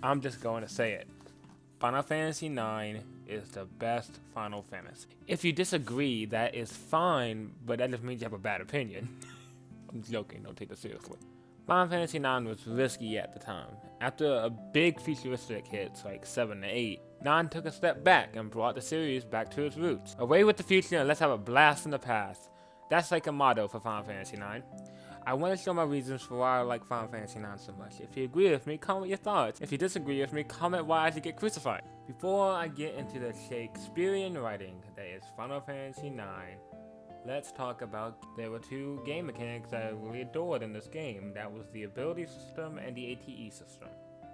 I'm just going to say it. Final Fantasy IX is the best Final Fantasy. If you disagree, that is fine, but that just means you have a bad opinion. I'm joking, don't take this seriously. Final Fantasy IX was risky at the time. After a big futuristic hits like 7 to 8, 9 took a step back and brought the series back to its roots. Away with the future and let's have a blast in the past. That's like a motto for Final Fantasy IX. I want to show my reasons for why I like Final Fantasy IX so much. If you agree with me, comment your thoughts. If you disagree with me, comment why I should get crucified. Before I get into the Shakespearean writing that is Final Fantasy IX, let's talk about there were two game mechanics that I really adored in this game. That was the ability system and the ATE system.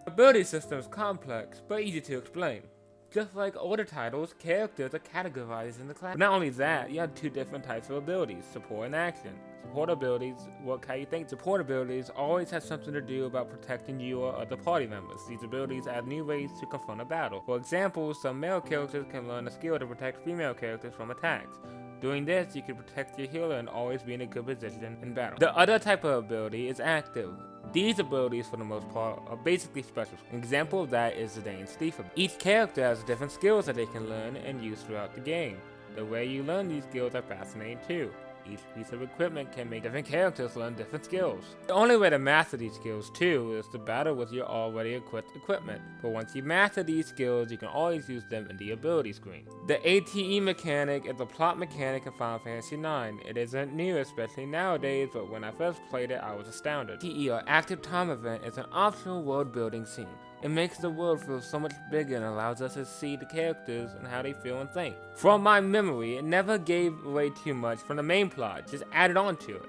The ability system is complex, but easy to explain. Just like older titles, characters are categorized in the class. But not only that, you have two different types of abilities, support and action. Support abilities work how you think. Support abilities always have something to do about protecting you or other party members. These abilities add new ways to confront a battle. For example, some male characters can learn a skill to protect female characters from attacks. Doing this, you can protect your healer and always be in a good position in battle. The other type of ability is active. These abilities, for the most part, are basically special. An example of that is Zidane's Thief. Each character has different skills that they can learn and use throughout the game. The way you learn these skills are fascinating too. Each piece of equipment can make different characters learn different skills. The only way to master these skills too is to battle with your already equipped equipment. But once you master these skills, you can always use them in the ability screen. The ATE mechanic is a plot mechanic in Final Fantasy IX. It isn't new, especially nowadays, but when I first played it, I was astounded. ATE, or Active Time Event, is an optional world building scene. It makes the world feel so much bigger and allows us to see the characters and how they feel and think. From my memory, it never gave away too much from the main plot, just added on to it.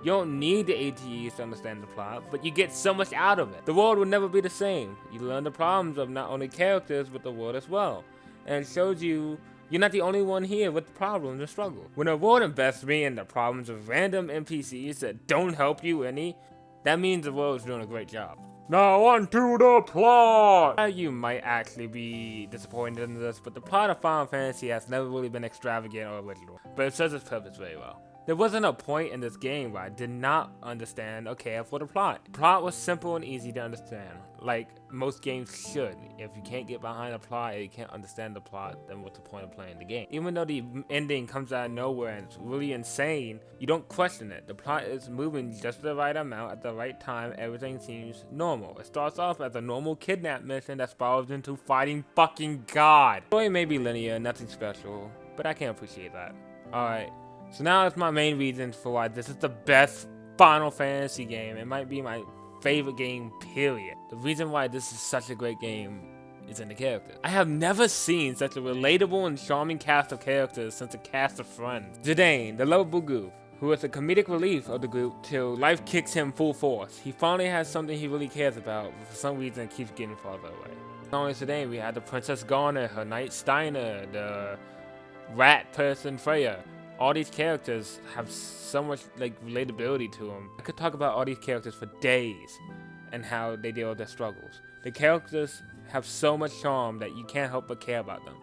You don't need the ATEs to understand the plot, but you get so much out of it. The world will never be the same. You learn the problems of not only characters, but the world as well. And it shows you you're not the only one here with problems and struggle. When a world invests me in the problems of random NPCs that don't help you any, that means the world is doing a great job. Now onto the plot! You might actually be disappointed in this, but the plot of Final Fantasy has never really been extravagant or original, but it serves its purpose very well. There wasn't a point in this game where I did not understand or care for the plot. The plot was simple and easy to understand, like most games should. If you can't get behind a plot and you can't understand the plot, then what's the point of playing the game? Even though the ending comes out of nowhere and it's really insane, you don't question it. The plot is moving just the right amount at the right time. Everything seems normal. It starts off as a normal kidnap mission that spirals into fighting fucking God. The story may be linear, nothing special, but I can appreciate that. Alright. So now that's my main reason for why this is the best Final Fantasy game. It might be my favorite game, period. The reason why this is such a great game is in the characters. I have never seen such a relatable and charming cast of characters since a cast of Friends. Zidane, the lovable goof, who is the comedic relief of the group till life kicks him full force. He finally has something he really cares about, but for some reason it keeps getting farther away. Not only Zidane, we had the Princess Garner, her Knight Steiner, the rat person Freya. All these characters have so much relatability to them. I could talk about all these characters for days and how they deal with their struggles. The characters have so much charm that you can't help but care about them.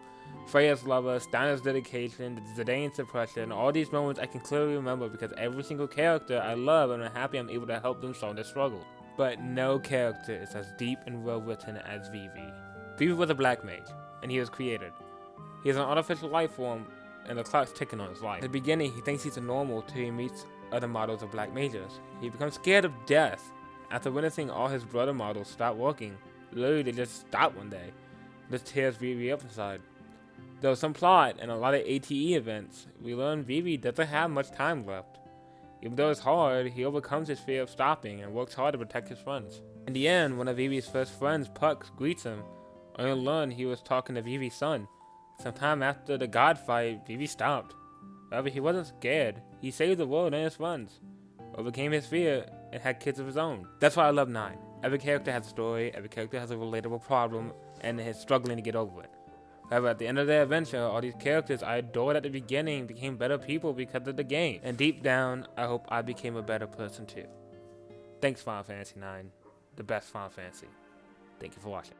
Freya's lover, Steiner's dedication, Zidane's suppression, all these moments I can clearly remember because every single character I love and I'm happy I'm able to help them solve their struggles. But no character is as deep and well written as Vivi. Vivi was a black mage, and he was created. He is an artificial life form, and the clock's ticking on his life. At the beginning, he thinks he's a normal till he meets other models of black mages. He becomes scared of death. After witnessing all his brother models stop working, literally they just stop one day. This tears Vivi up inside. There was some plot and a lot of ATE events. We learn Vivi doesn't have much time left. Even though it's hard, he overcomes his fear of stopping and works hard to protect his friends. In the end, one of Vivi's first friends, Puck, greets him, only to learn he was talking to Vivi's son. Sometime after the God fight, Vivi stopped. However, he wasn't scared. He saved the world and his friends, overcame his fear, and had kids of his own. That's why I love 9. Every character has a story, every character has a relatable problem, and is struggling to get over it. However, at the end of their adventure, all these characters I adored at the beginning became better people because of the game. And deep down, I hope I became a better person too. Thanks, Final Fantasy IX. The best Final Fantasy. Thank you for watching.